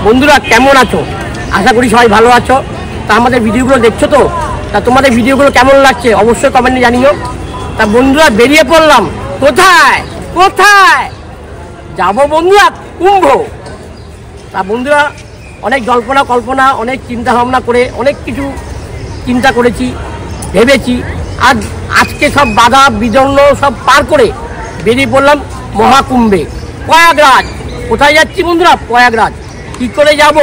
বন্ধুরা কেমন আছো? আশা করি সবাই ভালো আছো। তা আমাদের ভিডিওগুলো দেখছো তো? তা তোমাদের ভিডিওগুলো কেমন লাগছে অবশ্যই কমেন্টে জানিও। তা বন্ধুরা বেরিয়ে পড়লাম। কোথায় কোথায় যাবো বন্ধুরা? কুম্ভ। তা বন্ধুরা অনেক জল্পনা কল্পনা, অনেক চিন্তা ভাবনা করে অনেক কিছু চিন্তা করেছি, ভেবেছি। আজকে সব বাধা বিদগ্ন সব পার করে বেরিয়ে পড়লাম মহাকুম্ভে, প্রয়াগরাজ। কোথায় যাচ্ছি বন্ধুরা? প্রয়াগরাজ। কী করে যাব,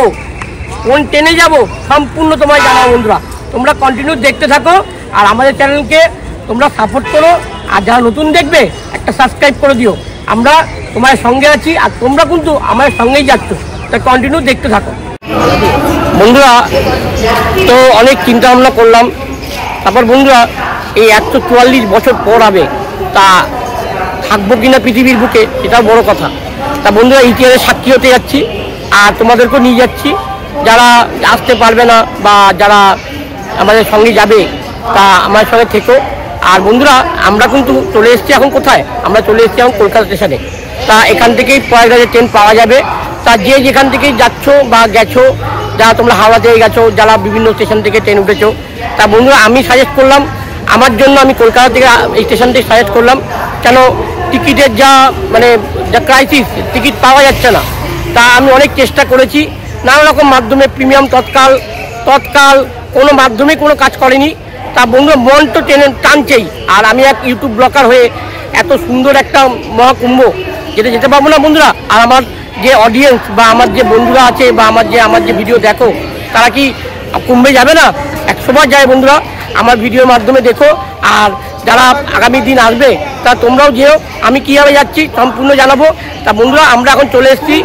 কোন ট্রেনে যাব, সম্পূর্ণ তোমায় জানাবো বন্ধুরা। তোমরা কন্টিনিউ দেখতে থাকো আর আমাদের চ্যানেলকে তোমরা সাপোর্ট করো। আর যারা নতুন দেখবে একটা সাবস্ক্রাইব করে দিও। আমরা তোমার সঙ্গে আছি আর তোমরা কিন্তু আমাদের সঙ্গেই যাচ্ছ, তাই কন্টিনিউ দেখতে থাকো বন্ধুরা। তো অনেক চিন্তা ভাবনা করলাম। তারপর বন্ধুরা এই 144 বছর পর হবে, তা থাকবো কিনা পৃথিবীর বুকে এটাও বড় কথা। তা বন্ধুরা ইতিহাসের সাক্ষী হতে যাচ্ছি আর তোমাদেরকেও নিয়ে যাচ্ছি। যারা আসতে পারবে না বা যারা আমাদের সঙ্গে যাবে তা আমার সঙ্গে থেকো। আর বন্ধুরা আমরা কিন্তু চলে এসেছি এখন কোথায়? আমরা চলে এসেছি এখন কলকাতা স্টেশনে। তা এখান থেকেই প্রয়াগরাজের ট্রেন পাওয়া যাবে। তা যে যেখান থেকেই যাচ্ছ বা গেছো, যারা তোমরা হাওড়াতে গেছো, যারা বিভিন্ন স্টেশন থেকে ট্রেন উঠেছো, তা বন্ধুরা আমি সাজেস্ট করলাম, আমার জন্য আমি কলকাতা থেকে এই স্টেশন থেকে সাজেস্ট করলাম। কেন টিকিটের যা যা ক্রাইসিস, টিকিট পাওয়া যাচ্ছে না। তা আমি অনেক চেষ্টা করেছি নানা রকম মাধ্যমে, প্রিমিয়াম, তৎকাল কোনো মাধ্যমে কোনো কাজ করেনি। তা বন্ধুরা মন তো ট্রেনে টানছেই। আর আমি এক ইউটিউব ব্লগার হয়ে এত সুন্দর একটা মহাকুম্ভ যেতে পারবো না বন্ধুরা। আর আমার যে অডিয়েন্স বা আমার যে বন্ধুরা আছে বা আমার যে ভিডিও দেখো, তারা কি কুম্ভে যাবে না? 100 বার যায় বন্ধুরা। আমার ভিডিওর মাধ্যমে দেখো। আর যারা আগামী দিন আসবে তা তোমরাও যেও। আমি কীভাবে যাচ্ছি সম্পূর্ণ জানাবো। তা বন্ধুরা আমরা এখন চলে এসেছি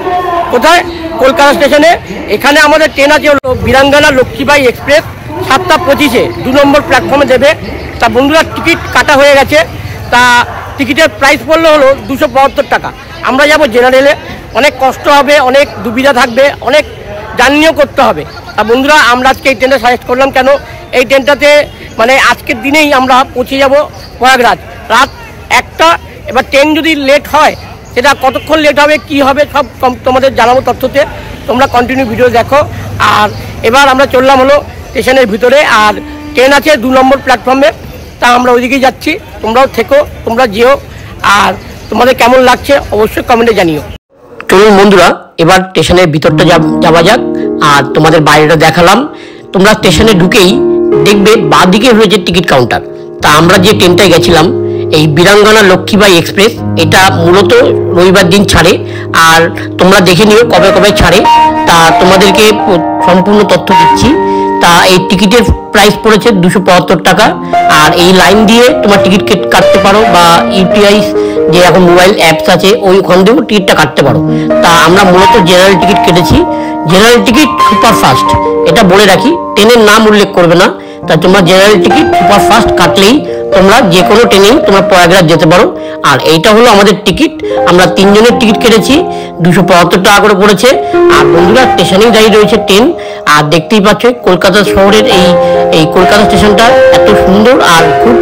কোথায়? কলকাতা স্টেশনে। এখানে আমাদের ট্রেন আছে হলো বীরাঙ্গনা লক্ষ্মীবাঈ এক্সপ্রেস, 7টা 25-এ 2 নম্বর প্ল্যাটফর্মে দেবে। তা বন্ধুরা টিকিট কাটা হয়ে গেছে। তা টিকিটের প্রাইস পড়লো হলো 272 টাকা। আমরা যাব জেনারেলে। অনেক কষ্ট হবে, অনেক দুবিধা থাকবে, অনেক জার্নিও করতে হবে। তা বন্ধুরা আমরা আজকে এই ট্রেনটা সাজেস্ট করলাম। কেন এই ট্রেনটাতে আজকের দিনেই আমরা পৌঁছে যাব প্রয়াগরাজ রাত 1টা। এবার ট্রেন যদি লেট হয় সেটা কতক্ষণ লেট হবে, কি হবে, সব তোমাদের জানাবো তথ্যতে। তোমরা কন্টিনিউ ভিডিও দেখো। আর এবার আমরা চললাম হলো স্টেশনের ভিতরে। আর ট্রেন আছে 2 নম্বর প্ল্যাটফর্মে। তা আমরা ওইদিকেই যাচ্ছি। তোমরাও থেকো, তোমরা যেও। আর তোমাদের কেমন লাগছে অবশ্যই কমেন্টে জানিও। চলুন বন্ধুরা এবার স্টেশনের ভিতরটা যাওয়া যাক। আর তোমাদের বাইরেটা দেখালাম। তোমরা স্টেশনে ঢুকেই দেখবে বাঁদিকে রয়েছে টিকিট কাউন্টার। তা আমরা যে ট্রেনটায় গেছিলাম এই বীরাঙ্গনা লক্ষ্মীবাঈ এক্সপ্রেস, এটা মূলত রবিবার দিন ছাড়ে। আর তোমরা দেখে নিও কবে কবে ছাড়ে। তা তোমাদেরকে সম্পূর্ণ তথ্য দিচ্ছি। তা এই টিকিটের প্রাইস পড়েছে 275 টাকা। আর এই লাইন দিয়ে তোমার টিকিট কাটতে পারো বা ইউটিআই যে এখন মোবাইল অ্যাপস আছে ওইখান দিয়েও টিকিটটা কাটতে পারো। তা আমরা মূলত জেনারেল টিকিট কেটেছি। জেনারেল টিকিট সুপারফাস্ট, এটা বলে রাখি, ট্রেনের নাম উল্লেখ করবে না। তা তোমরা জেনারেল টিকিট সুপারফাস্ট কাটলেই তোমরা যে কোনো ট্রেনেই তোমরা প্রয়াগরাজ যেতে পারো। আর এইটা হলো আমাদের টিকিট। আমরা 3 জনের টিকিট কেটেছি, 275 টাকা করে পড়েছে। আর বন্ধুরা স্টেশনেই দাঁড়িয়ে রয়েছে ট্রেন। আর দেখতেই পাচ্ছ কলকাতা শহরের এই কলকাতা স্টেশনটা এত সুন্দর আর খুব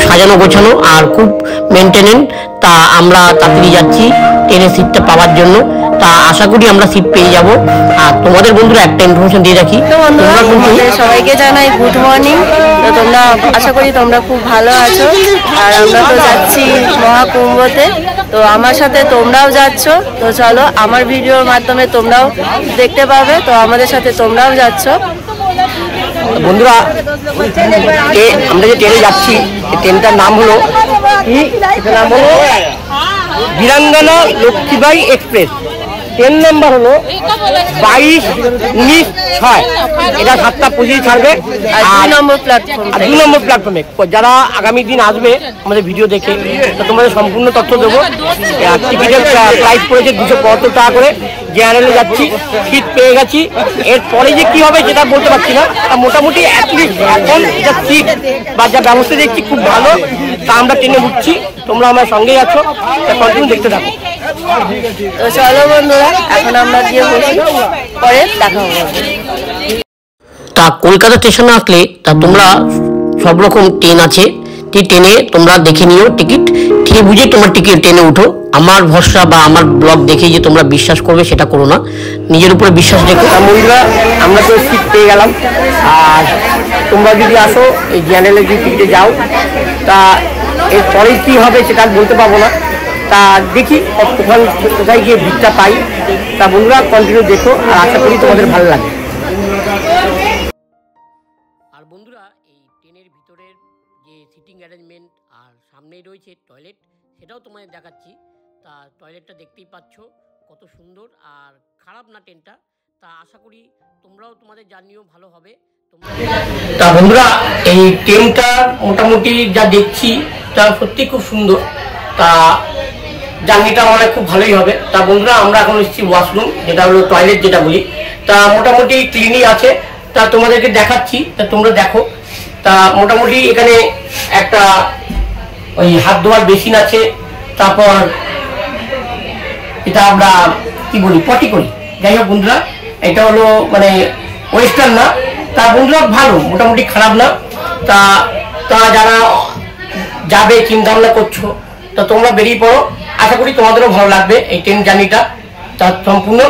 সাজানো গোছানো আর খুব মেনটেনেন্স। তা আমরা তাড়াতাড়ি যাচ্ছি ট্রেনের সিটটা পাওয়ার জন্য। তা আশা করি আমরা সিট পেয়ে যাব। আর তোমাদের বন্ধুরা একটা ইনফরমেশন দিয়ে রাখি, তোমরা কিন্তু সবাইকে জানাই গুড মর্নিং। তো তোমরা আশা করি তোমরা খুব ভালো আছো। আর আমরা তো যাচ্ছি মহাকুম্ভতে। তো আমার সাথে তোমরাও যাচ্ছ। তো চলো আমার ভিডিওর মাধ্যমে তোমরাও দেখতে পাবে। তো আমাদের সাথে তোমরাও যাচ্ছ বন্ধুরা। আমরা যে ট্রেনে যাচ্ছি এই ট্রেনটার নাম হলো বীরাঙ্গনা লক্ষ্মীবাঈ এক্সপ্রেস। ট্রেন নাম্বার হলো 22-19-6। এটা 7টা 25 ছাড়বে। আর 2 নম্বর প্ল্যাটফর্মে যারা আগামী দিন আসবে আমাদের ভিডিও দেখে তোমাদের সম্পূর্ণ তথ্য দেবো। টিকিটের প্রাইস পড়েছে 275 টাকা করে। জেনারেলে যাচ্ছি, সিট পেয়ে গেছি। এরপরে যে কি হবে সেটা বলতে পারছি না। মোটামুটি অ্যাটলিস্ট এখন যা সিট বা যা ব্যবস্থা দেখছি খুব ভালো। তা আমরা ট্রেনে উঠছি, তোমরা আমার সঙ্গেই আছো। তা কন্টিনিউ দেখতে থাকো। তো চলো বন্ধুরা এখন আমরা গিয়ে বসি, পরে দেখা হবে। তা কলকাতা স্টেশনে আসলে তা তোমরা সব রকম ট্রেন আছে, ট্রেনে তোমরা দেখে নিও, টিকিট ঠিক বুঝে তোমার টিকিট ট্রেনে উঠো। আমার ভরসা বা আমার ব্লগ দেখে যে তোমরা বিশ্বাস করবে সেটা করো না, নিজের উপরে বিশ্বাস রেখো। বন্ধুরা আমরা তো সিট পেয়ে গেলাম, আর তোমরা যদি আসো এই চ্যানেলে যদি টিকিটে যাও তা এরপরে কী হবে সেটা বলতে পারবো না। তা দেখি কোথায় গিয়ে ভিড়টা পাই। তা বন্ধুরা কন্টিনিউ দেখো, আর আশা করি তোমাদের ভালো লাগে। আর বন্ধুরা এই ট্রেনের ভিতরের যে সিটিং অ্যারেঞ্জমেন্ট আর সামনেই রয়েছে টয়লেট, সেটাও তোমাদের দেখাচ্ছি। তা টয়লেটটা দেখতেই পাচ্ছ কত সুন্দর আর খারাপ না ট্রেনটা। তা আশা করি তোমরাও তোমাদের জার্নিও ভালো হবে। তা বন্ধুরা এই ট্রেনটা মোটামুটি যা দেখছি তা সত্যি খুব সুন্দর। তা জার্নিটা আমাদের খুব ভালোই হবে। তা বন্ধুরা আমরা এখন এসেছি ওয়াশরুম, যেটা হলো টয়লেট যেটা বলি। তা মোটামুটি ক্লিনই আছে। তা তোমাদেরকে দেখাচ্ছি, তা তোমরা দেখো। তা মোটামুটি এখানে একটা ওই হাত ধোয়ার বেসিন আছে, তারপর এটা আমরা কি বলি পটি করি। যাই হোক বন্ধুরা, এটা হলো মানে ওয়েস্টার্ন না। তা বন্ধুরা ভালো, মোটামুটি খারাপ না। তা তা যারা যাবে চিন্তা ভাবনা করছো তা তোমরা বেরিয়ে পড়ো, আশা করি তোমাদেরও ভালো লাগবে এই ট্রেন জার্নিটা। তার সম্পূর্ণ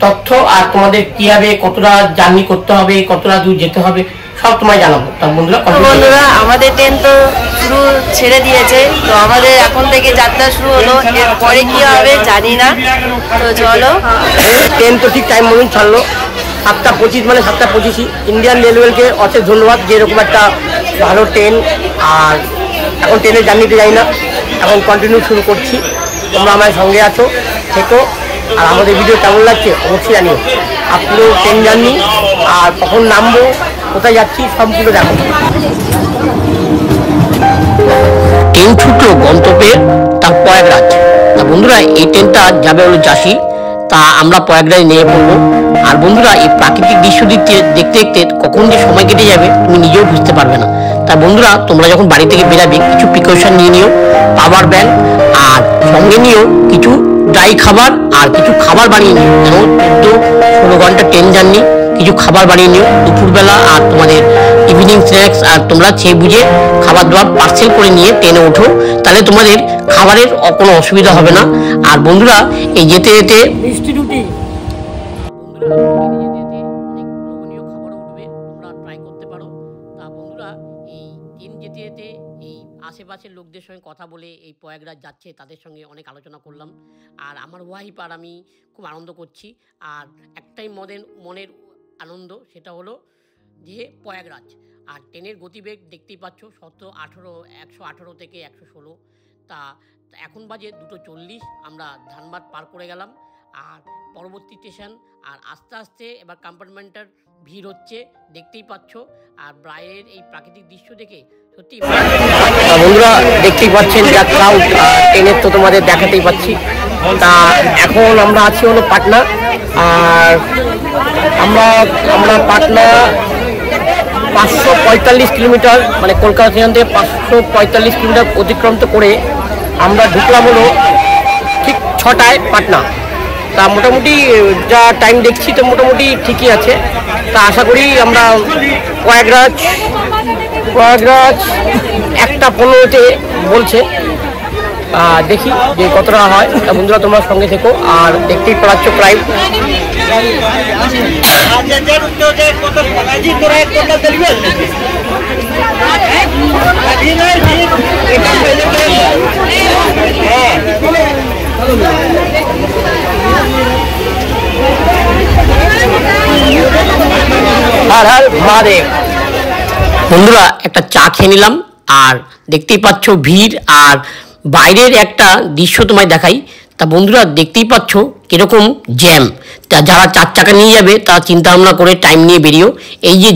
তথ্য আর তোমাদের কিভাবে কতটা জার্নি করতে হবে, কতটা দূর যেতে হবে সব তোমায় জানাবো। তা বন্ধুরা আমাদের ট্রেন তো শুরু ছেড়ে দিয়েছে, তো আমাদের এখন থেকে যাত্রা শুরু হলো। এরপরে কি হবে জানি না, তো চলো। ট্রেন তো ঠিক টাইম মতন ছাড়লো, 7:25 মানে 7:25। ইন্ডিয়ান রেলওয়েকে অশেষ ধন্যবাদ যে এরকম একটা ভালো ট্রেন। আর এখন ট্রেনের জার্নিতে যাই না, এখন কন্টিনিউ শুরু করছি। তোমরা আমার সঙ্গে আছো, থেকো। আর আমাদের ভিডিও কেমন লাগছে অবশ্যই জানিও। আপনিও ট্রেন জার্নি আর কখন নামবো, কোথায় যাচ্ছি সবগুলো দেখো। ট্রেন ছুটলো গন্তব্যের তার প্রয়াগরাজ। তা বন্ধুরা এই ট্রেনটা যাবে হলো জাসি। তা আমরা প্রয়াগরাজ নিয়ে পড়বো। আর বন্ধুরা এই প্রাকৃতিক দৃশ্য দেখতে দেখতে কখন যে সময় কেটে যাবে তুমি নিজেও বুঝতে পারবে না। তা বন্ধুরা তোমরা যখন বাড়ি থেকে বেরাবে কিছু প্রিকশন নিয়ে নিও, পাওয়ার ব্যাংক আর সঙ্গে নিও কিছু ড্রাই খাবার আর কিছু খাবার বানিয়ে নিও। যেমন 14-16 ঘন্টা ট্রেন জার্নি, কিছু খাবার বানিয়ে নিও দুপুরবেলা আর তোমাদের ইভিনিং স্ন্যাক্স। আর তোমরা খেয়ে বুঝে খাবার দাবার পার্সেল করে নিয়ে ট্রেনে ওঠো, তাহলে তোমাদের খাবারের কোনো অসুবিধা হবে না। আর বন্ধুরা এই যেতে যেতে মিষ্টি রুটি অনেক লোভনীয় খাবারও উঠবে, তোমরা ট্রাই করতে পারো। তা বন্ধুরা এই ট্রেন যেতে যেতে এই আশেপাশের লোকদের সঙ্গে কথা বলে এই প্রয়াগরাজ যাচ্ছে তাদের সঙ্গে অনেক আলোচনা করলাম। আর আমার ওয়াইফ আর আমি খুব আনন্দ করছি। আর একটাই মনের আনন্দ, সেটা হলো যে প্রয়াগরাজ। আর ট্রেনের গতিবেগ দেখতেই পাচ্ছ 118 থেকে 116। তা এখন বাজে 2:40। আমরা ধানবাদ পার করে গেলাম আর পরবর্তী স্টেশন। আর আস্তে আস্তে এবার কম্পার্টমেন্টের ভিড় হচ্ছে, দেখতেই পাচ্ছ। আর বাইরের এই প্রাকৃতিক দৃশ্য দেখে সত্যি বন্ধুরা দেখতেই পাচ্ছেন যা ক্রাউড ট্রেনের, তো তোমাদের দেখাতেই পাচ্ছি। তা এখন আমরা আছি হলো পাটনা। আর আমরা পাটনা 545 কিলোমিটার মানে কলকাতা স্টেশন থেকে 545 কিলোমিটার অতিক্রান্ত করে আমরা ঢুকলাম হলো ঠিক 6টায় পাটনা। তা মোটামুটি যা টাইম দেখছি তো মোটামুটি ঠিকই আছে। তা আশা করি আমরা প্রয়াগরাজ 1:15-তে বলছে। দেখি যে কতটা হয়। তা বন্ধুরা তোমরা সঙ্গে থেকো আর দেখতেই পাচ্ছ প্রায় বন্ধুরা একটা চা খেয়ে নিলাম। আর দেখতেই পাচ্ছ ভিড় আর বাইরের একটা দৃশ্য তোমায় দেখাই। তা বন্ধুরা দেখতেই পাচ্ছ কিরকম জ্যাম। তা যারা 4 চাকা নিয়ে যাবে তারা চিন্তা ভাবনা করে টাইম নিয়ে বেরিও। এই যে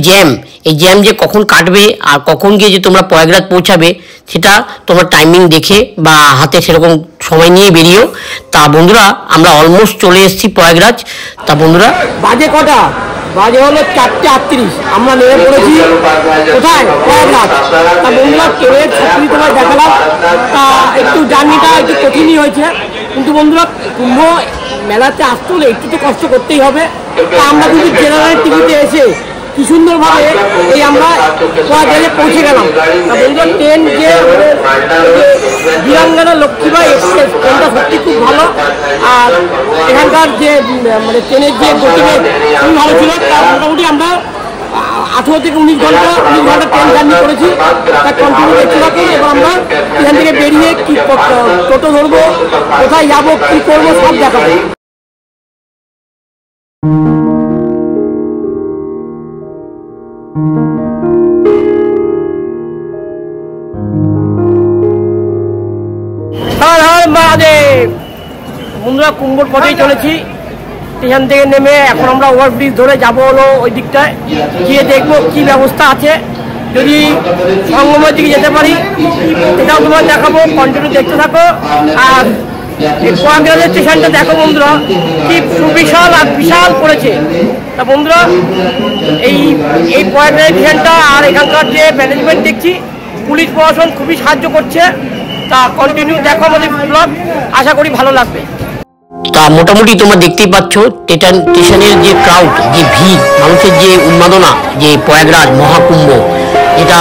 জ্যাম যে কখন কাটবে আর কখন গিয়ে যে তোমরা প্রয়াগরাজ পৌঁছাবে সেটা তোমরা টাইমিং দেখে বা হাতে সেরকম সময় নিয়ে বেরিও। তা বন্ধুরা আমরা অলমোস্ট চলে এসেছি প্রয়াগরাজ। তা বন্ধুরা বাজে কটা? বাজে হলো 4:38। আমরা নেমে পড়েছি কোথায়? প্রয়াগরাজ। তা বন্ধুরা ট্রেনের ছবি তোমায় দেখালাম। তা একটু জার্নিটা একটু কঠিনই হয়েছে, কিন্তু বন্ধুরা কুম্ভ মেলাতে আসতে হলে একটু তো কষ্ট করতেই হবে। তা আমরা কিন্তু জেনারেল টিভিতে এসে কি সুন্দরভাবে এই আমরা প্রয়াগরাজে পৌঁছে গেলাম। তা বন্ধুরা ট্রেন যে বীরাঙ্গনা লক্ষ্মীবাই এক্সপ্রেস ট্রেনটা সত্যি খুব ভালো। আর এখানকার যে মানে ট্রেনের যে গতিবেগ খুবই ভালো ছিল। তার মোটামুটি আমরা 18 থেকে 19 ঘন্টা ট্রেন জার্নি করেছি। তার কন্টিনিউ দেখতে থাকুন এবং আমরা এখান থেকে বেরিয়ে কি টোটো ধরবো, কোথায় যাবো, কি করবো সব দেখাবো। বন্ধুরা কুম্ভর পথেই চলেছি। এখান থেকে নেমে এখন আমরা ওভারব্রিজ ধরে যাবো হলো ওই দিকটায়, গিয়ে দেখবো কি ব্যবস্থা আছে। যদি সঙ্গমের দিকে যেতে পারি সেটাও তোমার দেখাবো, কন্টিনিউ দেখতে থাকো। আর এই প্রয়াগরাজের স্টেশনটা দেখো বন্ধুরা, কি সুবিশাল আর বিশাল করেছে। তা বন্ধুরা এই প্রয়াগরাজের স্টেশনটা আর এখানকার যে ম্যানেজমেন্ট দেখছি, পুলিশ প্রশাসন খুবই সাহায্য করছে। তা কন্টিনিউ দেখো আমাদের ব্লগ, আশা করি ভালো লাগবে। তা মোটামুটি তোমরা দেখতেই পাচ্ছ স্টেশনের যে ক্রাউড, যে ভিড়, মানুষের যে উন্মাদনা, যে প্রয়াগরাজ মহাকুম্ভ, এটা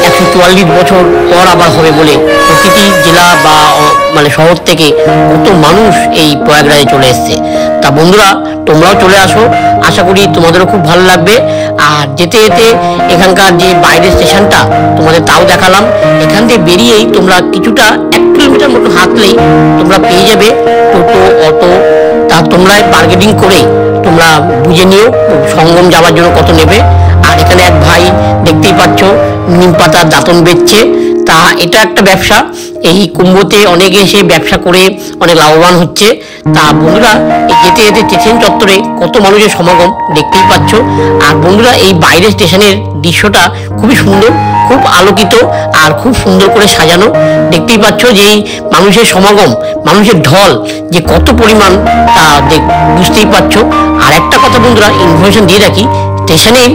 144 বছর পর আবার হবে বলে প্রতিটি জেলা বা মানে শহর থেকে কত মানুষ এই প্রয়াগরাজে চলে এসছে। তা বন্ধুরা তোমরাও চলে আসো, আশা করি তোমাদেরও খুব ভালো লাগবে। আর যেতে যেতে এখানকার যে বাইরের স্টেশনটা তোমাদের তাও দেখালাম। এখান থেকে বেরিয়েই তোমরা কিছুটা 1 কিলোমিটার মতো হাঁটলেই তোমরা পেয়ে যাবে টোটো, অটো। তা তোমরা বার্গেনিং করে তোমরা বুঝে নিও সঙ্গম যাওয়ার জন্য কত নেবে। আর এখানে এক ভাই দেখতেই পাচ্ছ নিম পাতার দাঁতন বেচছে। তা এটা একটা ব্যবসা, এই কুম্ভতে অনেকে এসে ব্যবসা করে অনেক লাভবান হচ্ছে। তা বন্ধুরা যেতে যেতে স্টেশন চত্বরে কত মানুষের সমাগম দেখতেই পাচ্ছ। আর বন্ধুরা এই বাইরের স্টেশনের দৃশ্যটা খুবই সুন্দর, খুব আলোকিত আর খুব সুন্দর করে সাজানো। দেখতেই পাচ্ছ যে এই মানুষের সমাগম, মানুষের ঢল যে কত পরিমাণ তা বুঝতেই পারছো। আর একটা কথা বন্ধুরা ইনফরমেশন দিয়ে রাখি, স্টেশনের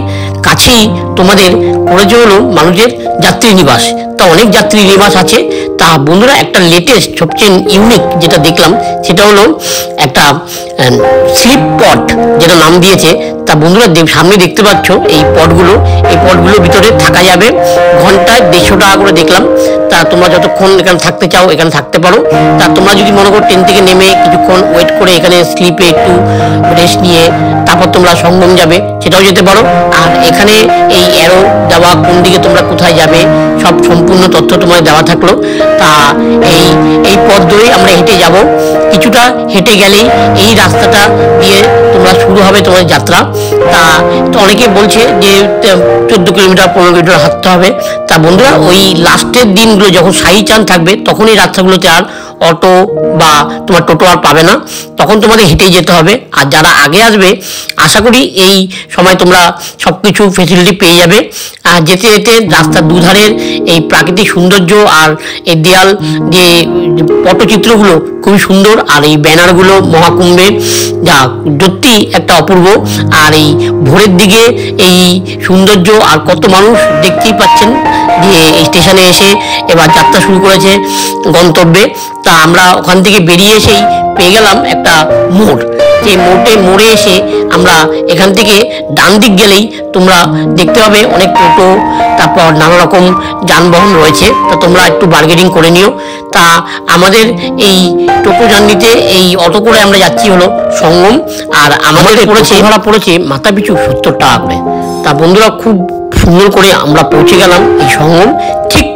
কাছেই তোমাদের করেছে হলো মানুষের যাত্রী নিবাস। তা অনেক যাত্রী নিবাস আছে। তা বন্ধুরা একটা লেটেস্ট সবচেয়ে ইউনিক যেটা দেখলাম সেটা হলো একটা স্লিপ পট, যেটা নাম দিয়েছে। তা বন্ধুরা সামনে দেখতে পাচ্ছ এই পটগুলোর ভিতরে থাকা যাবে। ঘন্টায় 150 টাকা করে দেখলাম। তা তোমরা যতক্ষণ এখানে থাকতে চাও এখানে থাকতে পারো। তা তোমরা যদি মনে করো ট্রেন থেকে নেমে কিছুক্ষণ ওয়েট করে এখানে স্লিপে একটু রেস্ট নিয়ে তারপর তোমরা সঙ্গম যাবে, সেটাও যেতে পারো। আর এখানে এই অ্যারো দেওয়া, কোন দিকে তোমরা কোথায় যাবে সব সম্পূর্ণ তথ্য তোমায় দেওয়া থাকলো। তা এই পথ ধরেই আমরা হেঁটে যাব। কিছুটা হেঁটে গেলেই এই রাস্তাটা দিয়ে তোমরা শুরু হবে তোমার যাত্রা। তা তো অনেকে বলছে যে 14 কিলোমিটার 15 কিলোমিটার হাঁটতে হবে। তা বন্ধুরা ওই লাস্টের দিনগুলো যখন শাহী চাঁদ থাকবে তখন এই রাস্তাগুলোতে আর অটো বা তোমার টোটো আর পাবে না, তখন তোমাদের হেঁটেই যেতে হবে। আর যারা আগে আসবে আশা করি এই সময় তোমরা সবকিছু ফেসিলিটি পেয়ে যাবে। আর যেতে যেতে রাস্তার দুধারের এই প্রাকৃতিক সৌন্দর্য আর এই দেয়াল যে পটচিত্রগুলো খুবই সুন্দর। আর এই ব্যানারগুলো মহাকুম্ভে যা সত্যি একটা অপূর্ব। আর এই ভোরের দিকে এই সৌন্দর্য আর কত মানুষ দেখতেই পাচ্ছেন যে এই স্টেশনে এসে এবার যাত্রা শুরু করেছে গন্তব্যে। তা আমরা ওখান থেকে বেরিয়ে এসেই পেয়ে গেলাম একটা মোড়। যে মোড়ে এসে আমরা এখান থেকে ডান দিক গেলেই তোমরা দেখতে পাবে অনেক টোটো, তারপর নানা রকম যানবাহন রয়েছে। তা তোমরা একটু বার্গেনিং করে নিও। তা আমাদের এই টোটো জার্নিতে এই অটো করে আমরা যাচ্ছি হলো সঙ্গম। আর আমাদের ভাড়া পড়েছে মাথা পিছু 70 টাকা করে। তা বন্ধুরা খুব সুন্দর করে আমরা পৌঁছে গেলাম এই সঙ্গম। ঠিক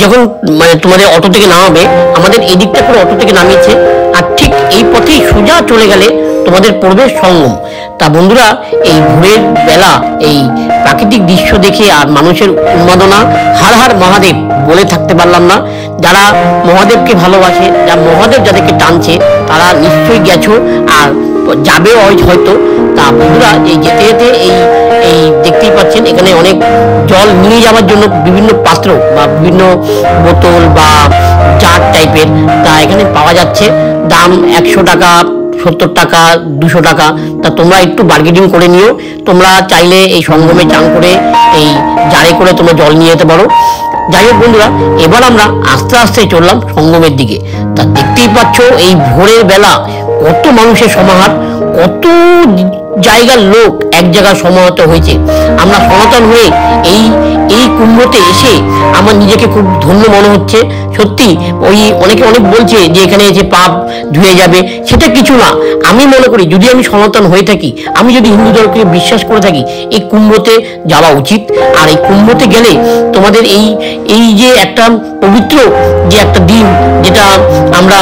যখন মানে তোমাদের অটো থেকে নামাবে, আমাদের এই দিকটা করে অটো থেকে নামিয়েছে, আর ঠিক এই পথেই সোজা চলে গেলে তোমাদের পড়বে সঙ্গম। তা বন্ধুরা এই ভোরের বেলা এই প্রাকৃতিক দৃশ্য দেখে আর মানুষের উন্মাদনা, হার হার মহাদেব বলে থাকতে পারলাম না। যারা মহাদেবকে ভালোবাসে, যারা মহাদেব যাদেরকে টানছে তারা নিশ্চয়ই গেছো আর যাবে হয়তো। তা বন্ধুরা এই যেতে যেতে এই দেখতেই পাচ্ছেন এখানে অনেক জল নিয়ে যাওয়ার জন্য বিভিন্ন পাত্র বা বিভিন্ন বোতল বা জার টাইপের তা এখানে পাওয়া যাচ্ছে। দাম 100 টাকা, 70 টাকা, 200 টাকা। তা তোমরা একটু বার্গেনিং করে নিও। তোমরা চাইলে এই সঙ্গমে চান করে এই জারে করে তোমরা জল নিয়ে যেতে পারো। যাই হোক বন্ধুরা, এবার আমরা আস্তে আস্তে চললাম সঙ্গমের দিকে। তা দেখতেই পাচ্ছ এই ভোরের বেলা কত মানুষের সমাহার, কত জায়গার লোক এক জায়গায় সমাহত হয়েছে। আমরা সনাতন হয়ে এই কুম্ভতে এসে আমার নিজেকে খুব ধন্য মনে হচ্ছে। সত্যি ওই অনেকে অনেক বলছে যে এখানে এসে পাপ ধুয়ে যাবে, সেটা কিছু না। আমি মনে করি যদি আমি সনাতন হয়ে থাকি, আমি যদি হিন্দু ধর্মকে বিশ্বাস করে থাকি, এই কুম্ভতে যাওয়া উচিত। আর এই কুম্ভতে গেলে তোমাদের এই যে একটা পবিত্র যে একটা দিন, যেটা আমরা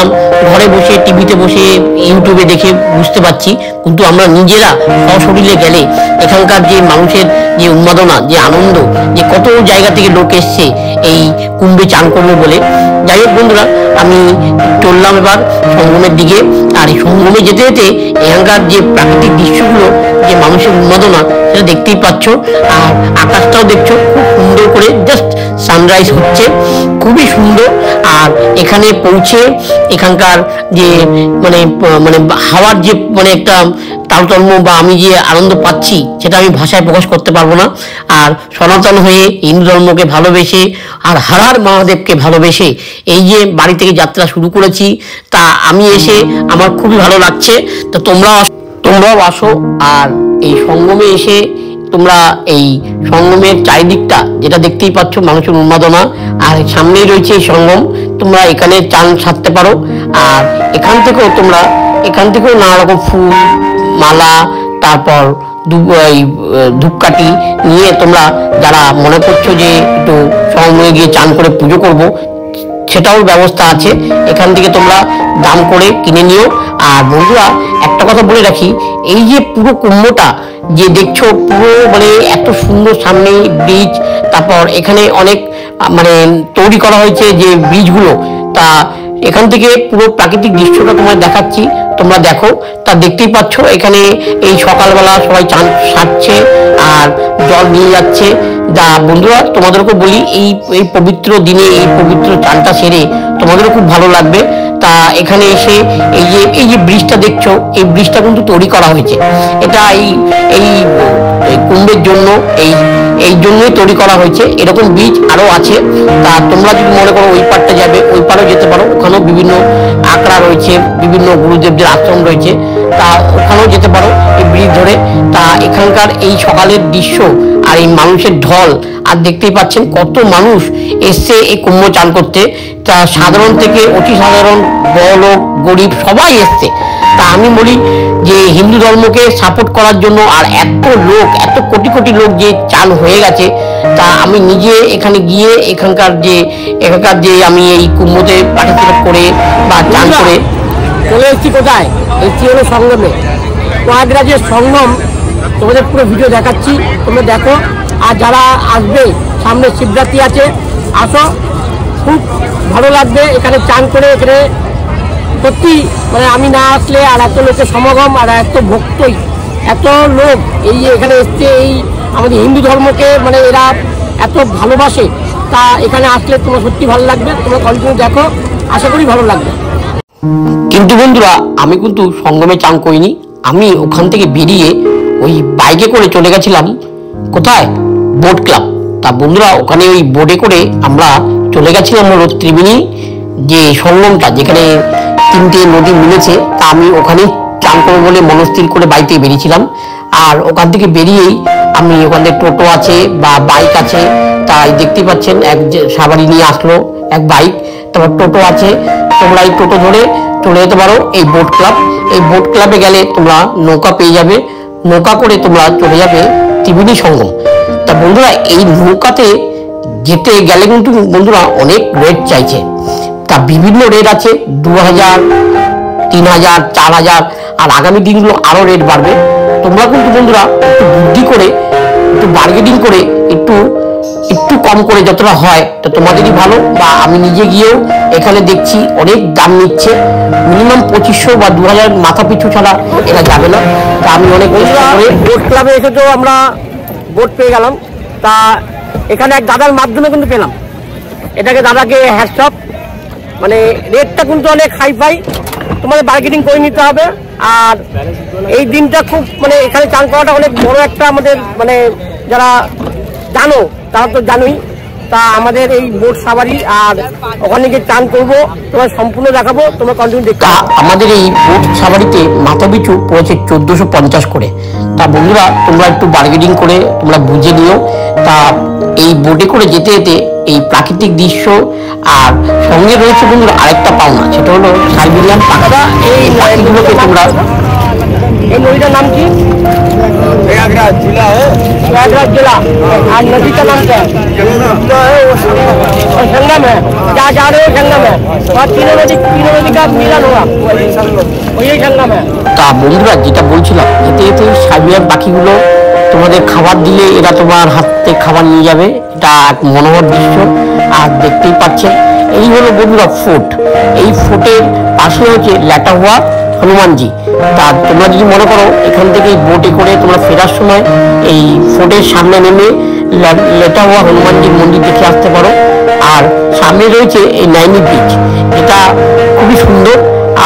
ঘরে বসে টিভিতে বসে ইউটিউবে দেখে বুঝতে পারছি, কিন্তু আমরা নিজেরা সশরীরে গেলে এখানকার যে মানুষের যে উন্মাদনা, যে আনন্দ, যে কত জায়গা থেকে লোক এসছে এই কুম্ভে চান করবো বলে। যাই হোক বন্ধুরা, আমি চললাম এবার সঙ্গমের দিকে। আর এই সঙ্গমে যেতে যেতে এখানকার যে প্রাকৃতিক দৃশ্যগুলো, যে মানুষের উন্মাদনা, সেটা দেখতেই পাচ্ছ। আর আকাশটাও দেখছো খুব সুন্দর করে, জাস্ট সানরাইজ হচ্ছে, খুবই সুন্দর। আর এখানে পৌঁছে এখানকার যে মানে মানে হাওয়ার যে মানে একটা তারতম্য বা আমি যে আনন্দ পাচ্ছি, সেটা আমি ভাষায় প্রকাশ করতে পারবো না। আর সনাতন হয়ে হিন্দু ধর্মকে ভালোবেসে আর হর হর মহাদেবকে ভালোবেসে এই যে বাড়ি থেকে যাত্রা শুরু করেছি, তা আমি এসে আমার খুবই ভালো লাগছে। তো তোমরাও আসো। আর এই সঙ্গমে এসে তোমরা এই সঙ্গমের চারিদিকটা যেটা দেখতেই পাচ্ছ, মানুষের উন্মাদনা, আর সামনেই রয়েছে এই সঙ্গম, তোমরা এখানে চান সারতে পারো। আর এখান থেকেও নানা রকম ফুল মালা, তারপর ধূপকাঠি নিয়ে তোমরা যারা মনে করছো যে একটু সঙ্গমে গিয়ে চান করে পুজো করব, সেটাও ব্যবস্থা আছে। এখান থেকে তোমরা দাম করে কিনে নিও। আর বন্ধুরা, একটা কথা বলে রাখি, এই যে পুরো কুম্ভটা যে দেখছো, পুরো মানে এত সুন্দর, সামনে ব্রিজ, তারপর এখানে অনেক মানে তৈরি করা হয়েছে যে ব্রিজগুলো, তা এখান থেকে পুরো প্রাকৃতিক দৃশ্যটা তোমায় দেখাচ্ছি, তোমরা দেখো। তা দেখতেই পাচ্ছ এখানে এই সকালবেলা সবাই চান সারছে আর জল নিয়ে যাচ্ছে। যা বন্ধুরা, তোমাদেরকে বলি, এই পবিত্র দিনে এই পবিত্র চানটা সেরে তোমাদেরও খুব ভালো লাগবে। তা এখানে এসে এই যে ব্রিজটা দেখছো, এই ব্রিজটা কিন্তু তৈরি করা হয়েছে। এটা এই কুম্ভের জন্য, এই জন্যই তৈরি করা হয়েছে। এরকম ব্রিজ আরো আছে। তা তোমরা যদি মনে করো ওই পারটা যাবে, ওই পারেও যেতে পারো। ওখানেও বিভিন্ন আখড়া রয়েছে, বিভিন্ন গুরুদেবদের আশ্রম রয়েছে, তা ওখানেও যেতে পারো এই ব্রিজ ধরে। তা এখানকার এই সকালের দৃশ্য আর এই মানুষের ঢল, আর দেখতেই পাচ্ছেন কত মানুষ এসছে এই কুম্ভ চান করতে। তা সাধারণ থেকে অতি সাধারণ, বড়লোক গরিব সবাই এসছে। তা আমি বলি যে হিন্দু ধর্মকে সাপোর্ট করার জন্য, আর এত লোক, এত কোটি কোটি লোক যে চান হয়ে গেছে, তা আমি নিজে এখানে গিয়ে এখানকার যে আমি এই কুম্ভতে পার্টিসিপেট করে বা চান করে চলে এসেছি। কোথায় এসেছি? হলো সঙ্গমে। প্রয়াগরাজের সঙ্গম তোমাদের পুরো ভিডিও দেখাচ্ছি, তোমরা দেখো। আর যারা আসবে, সামনে শিবরাত্রি আছে, আসো, খুব ভালো লাগবে এখানে চান করে। এখানে সত্যি মানে আমি না আসলে, আর এত লোকের সমাগম, আর এত ভক্তই, এত লোক এই এখানে এসছে, এই আমাদের হিন্দু ধর্মকে মানে এরা এত ভালোবাসে। তা এখানে আসলে তোমার সত্যি ভালো লাগবে। তোমরা কন্টিনিউ দেখো, আশা করি ভালো লাগবে। কিন্তু বন্ধুরা, আমি কিন্তু সঙ্গমে চান করিনি। আমি ওখান থেকে বেরিয়ে ওই বাইকে করে চলে গেছিলাম কোথায়? Boat club. তা বন্ধুরা, ওখানে ওই বোটে করে আমরা চলে গেছিলাম হলো ত্রিবেণী যে সঙ্গমটা, যেখানে তিনটে নদী মিলেছে। তা আমি ওখানে চান করবো বলে মনস্থির করে বাইকে বেরিয়েছিলাম। আর ওখান থেকে বেরিয়েই আমি ওখানে টোটো আছে বা বাইক আছে, তাই দেখতেই পাচ্ছেন এক সাবারি নিয়ে আসলো এক বাইক, তারপর টোটো আছে। তোমরা এই টোটো ধরে চলে যেতে পারো এই বোট ক্লাব। এই বোট ক্লাবে গেলে তোমরা নৌকা পেয়ে যাবে, নৌকা করে তোমরা চলে যাবে ত্রিবেণী সঙ্গম। তা বন্ধুরা, এই নৌকাতে যেতে গেলে কিন্তু বন্ধুরা অনেক রেট চাইছে। তা বিভিন্ন রেট আছে, 2000, 3000, 4000, আর আগামী দিনগুলো আরো রেট বাড়বে। তোমরা কিন্তু বন্ধুরা একটু বুদ্ধি করে, একটু বার্গেনিং করে, একটু কম করে যতটা হয় তো তোমাদেরই ভালো। বা আমি নিজে গিয়েও এখানে দেখছি অনেক দাম নিচ্ছে, মিনিমাম 2500 বা 2000 মাথা পিছু ছাড়া এরা যাবে না। তা আমি অনেক বোট ক্লাবে এসে তো আমরা বোট পেয়ে গেলাম। তা এখানে এক দাদার মাধ্যমে কিন্তু পেলাম, দাদাকে হ্যাটসঅ্যাপ। মানে রেটটা কিন্তু অনেক হাই ফাই, তোমাদের বার্গেনিং করে নিতে হবে। আর এই দিনটা খুব মানে এখানে চান করাটা অনেক বড় একটা আমাদের মানে যারা জানো তারা তো জানোই। তা আমাদের এই বোট সাবারি, আর ওখানে গিয়ে চান করবো, তোমার সম্পূর্ণ দেখাবো, তোমরা কন্টিনিউ দেখো। আমাদের এই বোট সাবারিতে মাথা পিছু পড়েছে 1450 করে। তা বন্ধুরা, তোমরা একটু বার্গেনিং করে তোমরা বুঝে নিও। তা এই বোটে করে যেতে যেতে এই প্রাকৃতিক দৃশ্য আর সঙ্গে রয়েছে বন্ধুরা আরেকটা পাওনা, সেটা হলো সাইবেরিয়ান পাখি। এই পাখিগুলোকে তোমরা, এই নদীটার নাম কি? प्रयागराज जिला है, प्रयागराज जिला। और नदी का नाम क्या है? संगम है, जहाँ जा रहे हो संगम है, और तीनों नदी का मिलन हुआ, वही संगम है। তা বন্ধুরা যেটা বলছিলাম, এতে এতে সাইবেরিয়ান পাখিগুলো তোমাদের খাবার দিলে এরা তোমার হাতে খাবার নিয়ে যাবে। এটা এক মনোহর দৃশ্য। আর দেখতেই পাচ্ছেন এই হলো বন্ধুরা ফোর্ট। এই ফোর্টের পাশে হচ্ছে ল্যাটাহুয়া হনুমানজি। তা তোমরা যদি মনে করো এখান থেকে বোটে করে তোমরা ফেরার সময় এই ফোর্টের সামনে নেমে ল্যাটাহুয়া হনুমানজির মন্দির দেখে আসতে পারো। আর সামনে রয়েছে এই নাইনি বিচ, এটা খুবই সুন্দর।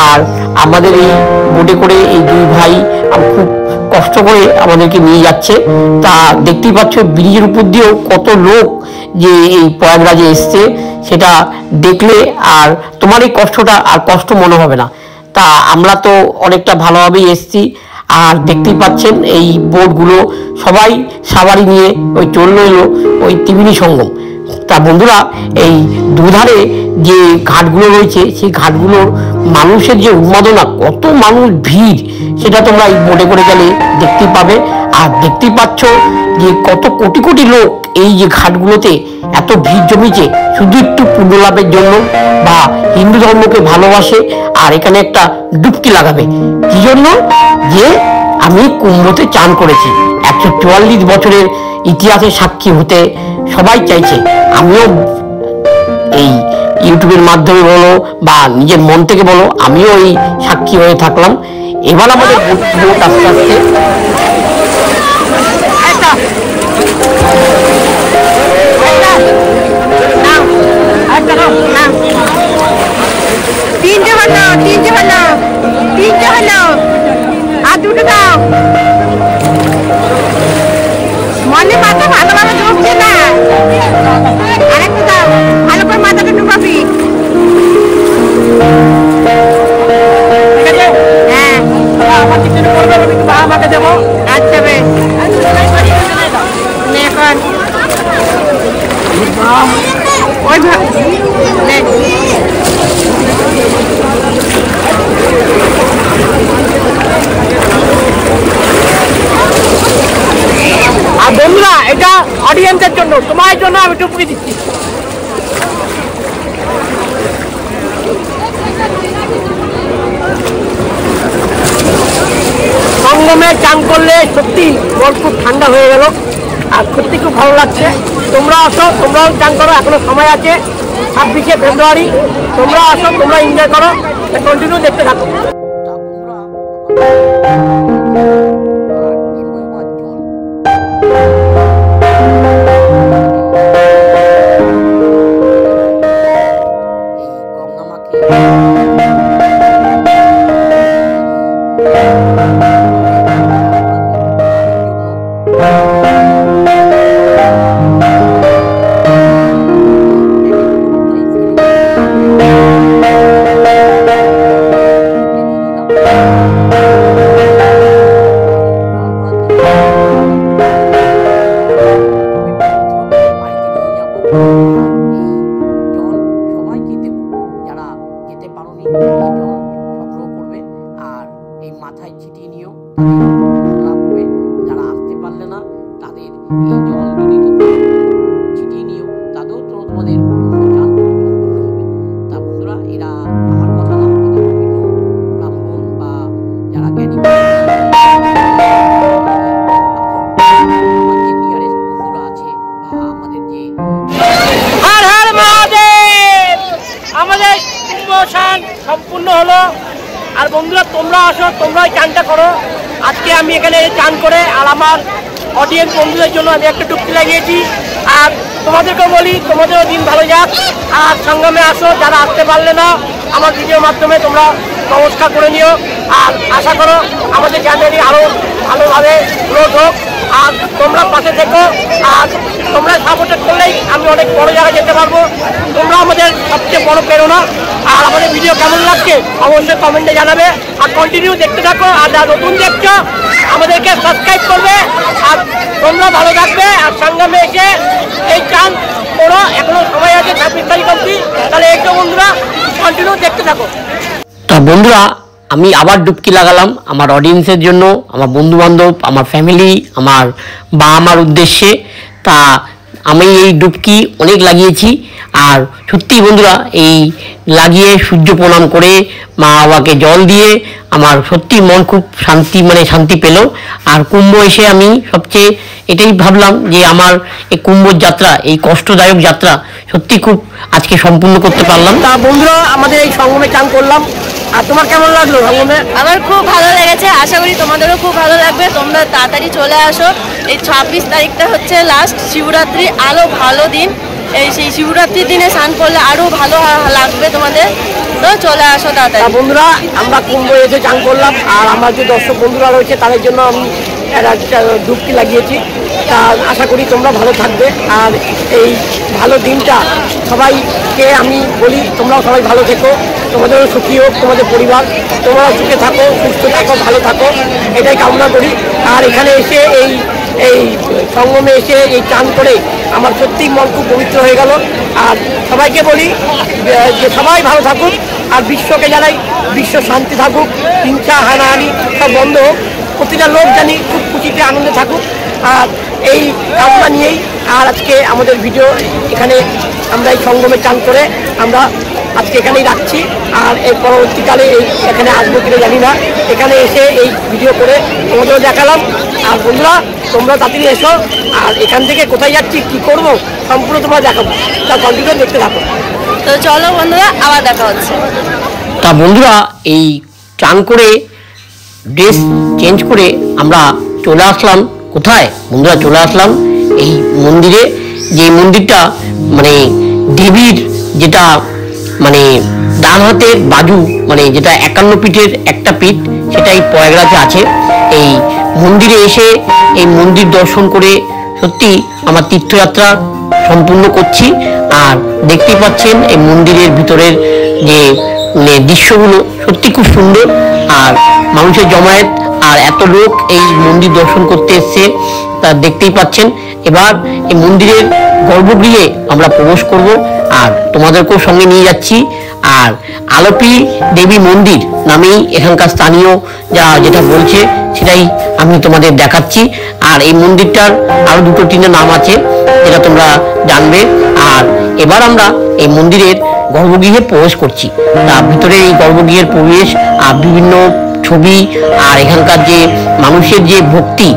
আর আমাদের এই বোটে করে এই দুই ভাই খুব কষ্ট করে আমাদেরকে নিয়ে যাচ্ছে। তা দেখতেই পাচ্ছ ব্রিজের উপর দিয়েও কত লোক যে এই প্রয়াগরাজে এসছে, সেটা দেখলে আর তোমার এই কষ্টটা আর কষ্ট মনে হবে না। তা আমরা তো অনেকটা ভালোভাবেই এসছি। আর দেখতেই পাচ্ছেন এই বোটগুলো সবাই সাবারি নিয়ে ওই চললো এলো ওই ত্রিবেণী সঙ্গম। তা বন্ধুরা এই দুধারে যে ঘাটগুলো রয়েছে সেই ঘাটগুলোর মানুষের যে উন্মাদনা, কত মানুষ ভিড়, সেটা তোমরা এই বোটে করে গেলে দেখতেই পাবে। আর দেখতেই পাচ্ছ যে কত কোটি কোটি লোক এই যে ঘাটগুলোতে এত ভিড় জমেছে শুধু একটু পুণ্য লাভের জন্য, বা হিন্দু ধর্মকে ভালোবাসে আর এখানে একটা ডুবকি লাগাবে। কি জন্য? যে আমি কুম্ভতে চান করেছি। 144 বছরের ইতিহাসের সাক্ষী হতে সবাই চাইছে। আমিও এই ইউটিউবের মাধ্যমে বলো বা নিজের মন থেকে বলো, আমিও এই সাক্ষী হয়ে থাকলাম। এবার আমাদের বোট আস্তে আস্তে আর দুটো দাও, মনে মাথা ভালোভাবে ঢুকছে না, আরেকটা দাও, ভালো করে মাথাটা ঢুকাবি। হ্যাঁ আমাকে দেবো। আচ্ছা বেশ, এখন ওই আর বন্ধুরা এটা অডিয়েন্সের জন্য, তোমার জন্য আমি টুপি দিচ্ছি। সঙ্গমে চান করলে সত্যি মন খুব ঠান্ডা হয়ে গেল, আর সত্যি খুব ভালো লাগছে। তোমরা আসো, তোমরাও চান করো, এখনো সময় আছে, 26শে ফেব্রুয়ারি। তোমরা আসো, তোমরা এনজয় করো, কন্টিনিউ দেখতে থাকো। মাথায় ছিটিয়ে নিও, লাভ হবে। যারা আসতে পারলে না তাদের এই জল যদি ছিটিয়ে নিও, তাদেরও তোমাদের চান সম্পূর্ণ হবে। তা বন্ধুরা, এরা আমার কথা না, এটা বিভিন্ন ব্রাহ্মণ বা যারা জ্ঞানী যে নিয়ারেস্ট বন্ধুরা আছে বা আমাদের যে হর হর মহাদেব, আমাদের কুম্ভস্নান সম্পূর্ণ হলো। আর বন্ধুরা তোমরা আসো, তোমরাই চানটা করো। আজকে আমি এখানে চান করে আর আমার অডিয়েন্স বন্ধুদের জন্য আমি একটা ডুবকি লাগিয়েছি। আর তোমাদেরকেও বলি, তোমাদেরও দিন ভালো যাক। আর সঙ্গমে আসো, যারা আসতে পারলে না আমার ভিডিওর মাধ্যমে তোমরা নমস্কার করে নিও। আর আশা করো আমাদের চ্যানেলটি আরও ভালোভাবে গ্রোথ হোক। আর তোমরা পাশে থেকো, আর তোমরা সাপোর্ট করলেই আমি অনেক বড় জায়গায় যেতে পারবো। তোমরা আমাদের সবচেয়ে বড় প্রেরণা। আর আমাদের ভিডিও কেমন লাগছে অবশ্যই কমেন্টে জানাবে। আর কন্টিনিউ দেখতে থাকো। আর যারা নতুন দেখছো আমাদেরকে সাবস্ক্রাইব করবে। আর তোমরা ভালো থাকবে। আর সঙ্গমে এসে এই চান করো, এখনো সময় আছে, 26 তারিখ অবধি। দেখতে থাকো। তা বন্ধুরা, আমি আবার ডুবকি লাগালাম আমার অডিয়েন্সের জন্য, আমার বন্ধু বান্ধব, আমার ফ্যামিলি, আমার আমার উদ্দেশ্যে। তা আমি এই ডুবকি অনেক লাগিয়েছি, আর সত্যি বন্ধুরা এই লাগিয়ে সূর্য প্রণাম করে মা বাবাকে জল দিয়ে আমার সত্যি মন খুব শান্তি পেল। আর কুম্ভ এসে আমি সবচেয়ে এটাই ভাবলাম যে আমার এই কুম্ভর যাত্রা, এই কষ্টদায়ক যাত্রা সত্যি খুব আজকে সম্পূর্ণ করতে পারলাম। তা বন্ধুরা, আমাদের এই সঙ্গমে চান করলাম। আর তোমার কেমন লাগলো সঙ্গমে? আমার খুব ভালো লেগেছে, আশা করি তোমাদেরও খুব ভালো লাগবে। তোমরা তাড়াতাড়ি চলে আসো। এই 26 তারিখটা হচ্ছে লাস্ট শিবরাত্রি, আরও ভালো দিন। সেই শিবরাত্রির দিনে স্নান করলে আরও ভালো লাগবে তোমাদের। তো চলে আসো তাড়াতাড়ি। বন্ধুরা, আমরা কুম্ভ এসে চান করলাম, আর আমার যে দর্শক বন্ধুরা রয়েছে তাদের জন্য আমি একটা ডুবকি লাগিয়েছি। তা আশা করি তোমরা ভালো থাকবে। আর এই ভালো দিনটা সবাইকে আমি বলি, তোমরাও সবাই ভালো থেকো, তোমাদেরও সুখী হোক তোমাদের পরিবার, তোমরাও সুখে থাকো, সুস্থ থাকো, ভালো থাকো, এটাই কামনা করি। আর এখানে এসে এই সঙ্গমে এসে এই চান করে আমার সত্যিই মন খুব পবিত্র হয়ে গেল। আর সবাইকে বলি যে সবাই ভালো থাকুক, আর বিশ্বকে জানাই বিশ্ব শান্তি থাকুক, হিংসা হানাহানি সব বন্ধ হোক, প্রতিটা লোক জানি খুব খুশিতে আনন্দে থাকুক। আর এই কামনা নিয়েই আর আজকে আমাদের ভিডিও এখানে আমরা এই সঙ্গমে চান করে আমরা আজকে এখানেই রাখছি। আর এর পরবর্তীকালে এখানে আসবো কিনা জানি না, এখানে এসে এই ভিডিও করে তোমাদেরও দেখালাম। আর বন্ধুরা, তোমরা তাড়াতাড়ি এসো। আর এখান থেকে কোথায় যাচ্ছি, কী করবো, সম্পূর্ণ তোমরা দেখাবো। তা কন্টিনিউ দেখতে থাকো। তো চলো বন্ধুরা, আবার দেখা হচ্ছে। তা বন্ধুরা, এই চান করে ড্রেস চেঞ্জ করে আমরা চলে আসলাম কোথায় বন্ধুরা? চলে আসলাম এই মন্দিরে, যে মন্দিরটা মানে দেবীর যেটা মানে ডান হাতের বাজু, মানে যেটা 51 পিঠের একটা পিঠ, সেটাই প্রয়াগরাজে আছে। এই মন্দিরে এসে এই মন্দির দর্শন করে সত্যি আমার তীর্থযাত্রা সম্পূর্ণ করছি। আর দেখতেই পাচ্ছেন এই মন্দিরের ভিতরের যে দৃশ্যগুলো সত্যি খুব সুন্দর, আর মানুষের জমায়েত, আর এত লোক এই মন্দির দর্শন করতে এসছে তা দেখতেই পাচ্ছেন। এবার এই মন্দিরের গর্ভগৃহে আমরা প্রবেশ করব, আর তোমাদেরকেও সঙ্গে নিয়ে যাচ্ছি। আর আলপি দেবী মন্দির নামেই এখানকার স্থানীয় যেটা বলছে সেটাই আমি তোমাদের দেখাচ্ছি। আর এই মন্দিরটার আরো 2-3টা নাম আছে যেটা তোমরা জানবে। আর এবার আমরা এই মন্দিরের গর্ভগৃহে প্রবেশ করছি। তার ভিতরে এই গর্ভগৃহের প্রবেশ আর বিভিন্ন ছবি, আর এখানকার যে মানুষের যে ভক্তি,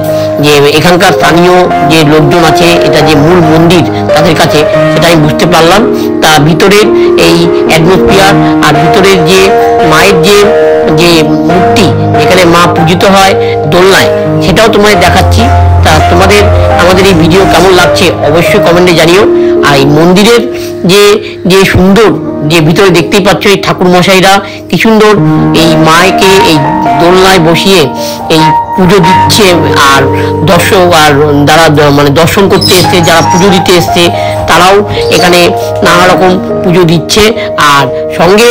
যে এখানকার স্থানীয় যে লোকজন আছে, এটা যে মূল মন্দির তাদের কাছে, সেটা আমি বুঝতে পারলাম। তা ভিতরের এই অ্যাটমসফিয়ার আর ভিতরের যে মায়ের যে মূর্তি, যেখানে মা পূজিত হয় দোলনায়, সেটাও তোমাদের দেখাচ্ছি। তা তোমাদের আমাদের এই ভিডিও কেমন লাগছে অবশ্যই কমেন্টে জানিও। আর এই মন্দিরের যে সুন্দর, যে ভিতরে দেখতেই পাচ্ছ এই ঠাকুর মশাইরা কি সুন্দর এই মাকে এই দোলনায় বসিয়ে এই পুজো দিচ্ছে। আর দর্শক আর যারা মানে দর্শন করতে এসছে, যারা পুজো দিতে এসছে, তারাও এখানে নানা রকম পুজো দিচ্ছে। আর সঙ্গে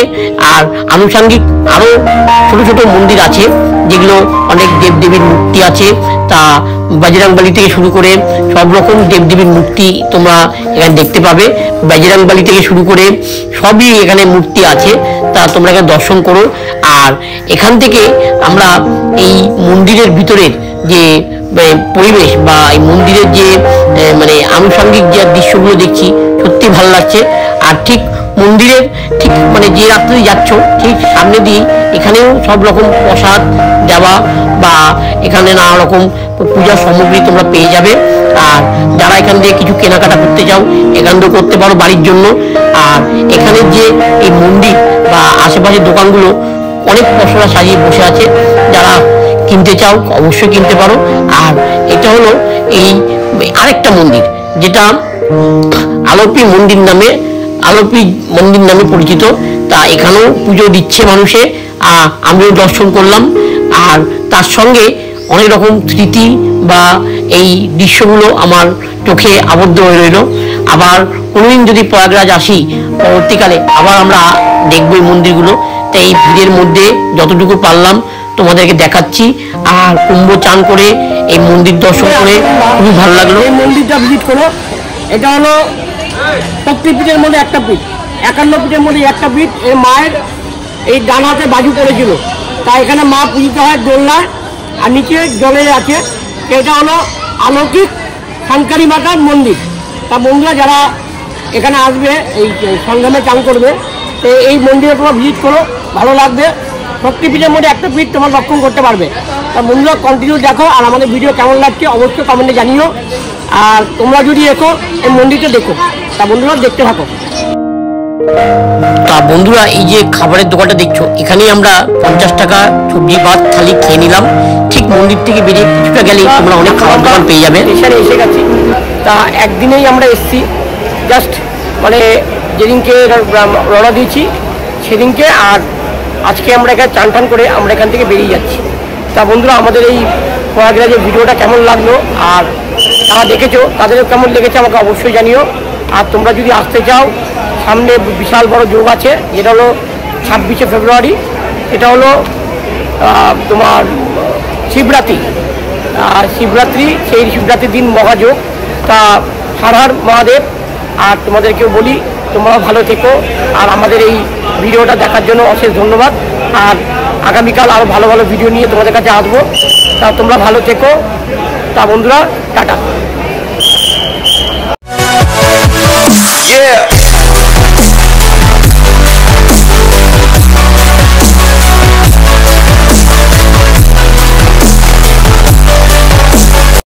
আর আনুষঙ্গিক আরো ছোট ছোট মন্দির আছে, যেগুলো অনেক দেবদেবীর মূর্তি আছে। তা বজরংবলী থেকে শুরু করে সব রকম দেবদেবীর মূর্তি তোমরা এখানে দেখতে পাবে। বজরংবলী থেকে শুরু করে সবই এখানে মূর্তি আছে, তা তোমরা এখানে দর্শন করো। আর এখান থেকে আমরা এই মন্দিরের ভিতরের যে পরিবেশ বা এই মন্দিরের যে মানে আনুষঙ্গিক যে দৃশ্যগুলো দেখছি, সত্যি ভালো লাগছে। আর ঠিক মন্দিরের ঠিক মানে যে রাত্রে যাচ্ছ, ঠিক সামনে দিয়ে এখানেও সব রকম প্রসাদ দেওয়া বা এখানে নানা রকম পূজার সামগ্রী তোমরা পেয়ে যাবে। আর যারা এখান থেকে কিছু কেনাকাটা করতে চাও, এখান থেকে করতে পারো বাড়ির জন্য। আর এখানে যে এই মন্দির বা আশেপাশের দোকানগুলো অনেক পশরা সাজিয়ে বসে আছে, যারা কিনতে চাও অবশ্যই কিনতে পারো। আর এটা হলো এই আরেকটা মন্দির, যেটা আলপি মন্দির নামে পরিচিত। তা এখানেও পুজো দিচ্ছে মানুষে, আমিও দর্শন করলাম। আর তার সঙ্গে অনেক রকম স্মৃতি বা এই দৃশ্যগুলো আমার চোখে আবদ্ধ হয়ে রইল। আবার কোনোদিন যদি প্রয়াগরাজ আসি পরবর্তীকালে, আবার আমরা দেখবো এই মন্দিরগুলো। তাই এই ভিড়ের মধ্যে যতটুকু পারলাম তোমাদেরকে দেখাচ্ছি। আর কুম্ভ চান করে এই মন্দির দর্শন করে খুবই ভালো লাগলো। এই মন্দিরটা ভিজিট করো। এটা হলো শক্তিপীঠের মধ্যে একটা পীঠ, 51 পীঠের মধ্যে একটা পীঠ। এই মায়ের এই ডান হাতে বাজু পড়েছিল, তা এখানে মা পূজিত হয় দোলনায়, আর নিচে জলে আছে। এটা হলো অলৌকিক শঙ্করী মাতার মন্দির। তা বন্ধুরা যারা এখানে আসবে, এই সংগ্রামে চান করবে, তো এই মন্দিরে তোমরা ভিজিট করো, ভালো লাগবে। শক্তিপীঠের মধ্যে একটা পীঠ তোমার দর্শন করতে পারবে। তা বন্ধুরা কন্টিনিউ দেখো, আর আমাদের ভিডিও কেমন লাগছে অবশ্যই কমেন্টে জানিও। আর তোমরা যদি এসো এই মন্দিরটা দেখো, তা বন্ধুরা দেখতে থাকো। তা বন্ধুরা এই যে খাবারের দোকানটা দেখছো, এখানেই আমরা 50 টাকা সবজি ভাত থালি খেয়ে নিলাম। ঠিক মন্দির থেকে বেরিয়ে কিছুটা গেলেই তোমরা অনেক খাবার দোকান পেয়ে যাবে। স্টেশনে এসে গেছি, তা একদিনেই আমরা এসেছি, জাস্ট মানে যেদিনকে রওনা দিয়েছি সেদিনকে, আর আজকে আমরা এখানে চান টান করে আমরা এখান থেকে বেরিয়ে যাচ্ছি। তা বন্ধুরা আমাদের এই প্রয়াগরাজের ভিডিওটা কেমন লাগলো, আর যারা দেখেছো তাদেরও কেমন লেগেছে আমাকে অবশ্যই জানিও। আর তোমরা যদি আসতে চাও, সামনে বিশাল বড় যোগ আছে, যেটা হলো 26শে ফেব্রুয়ারি। এটা হলো তোমার শিবরাত্রি, শিবরাত্রি, সেই শিবরাত্রির দিন মহাযোগ। তা হর হর মহাদেব। আর তোমাদেরকেও বলি তোমরা ভালো থেকো, আর আমাদের এই ভিডিওটা দেখার জন্য অশেষ ধন্যবাদ। আর আগামীকাল আরও ভালো ভালো ভিডিও নিয়ে তোমাদের কাছে আসবো। তা তোমরা ভালো থেকো। তা বন্ধুরা টাটা। Yeah.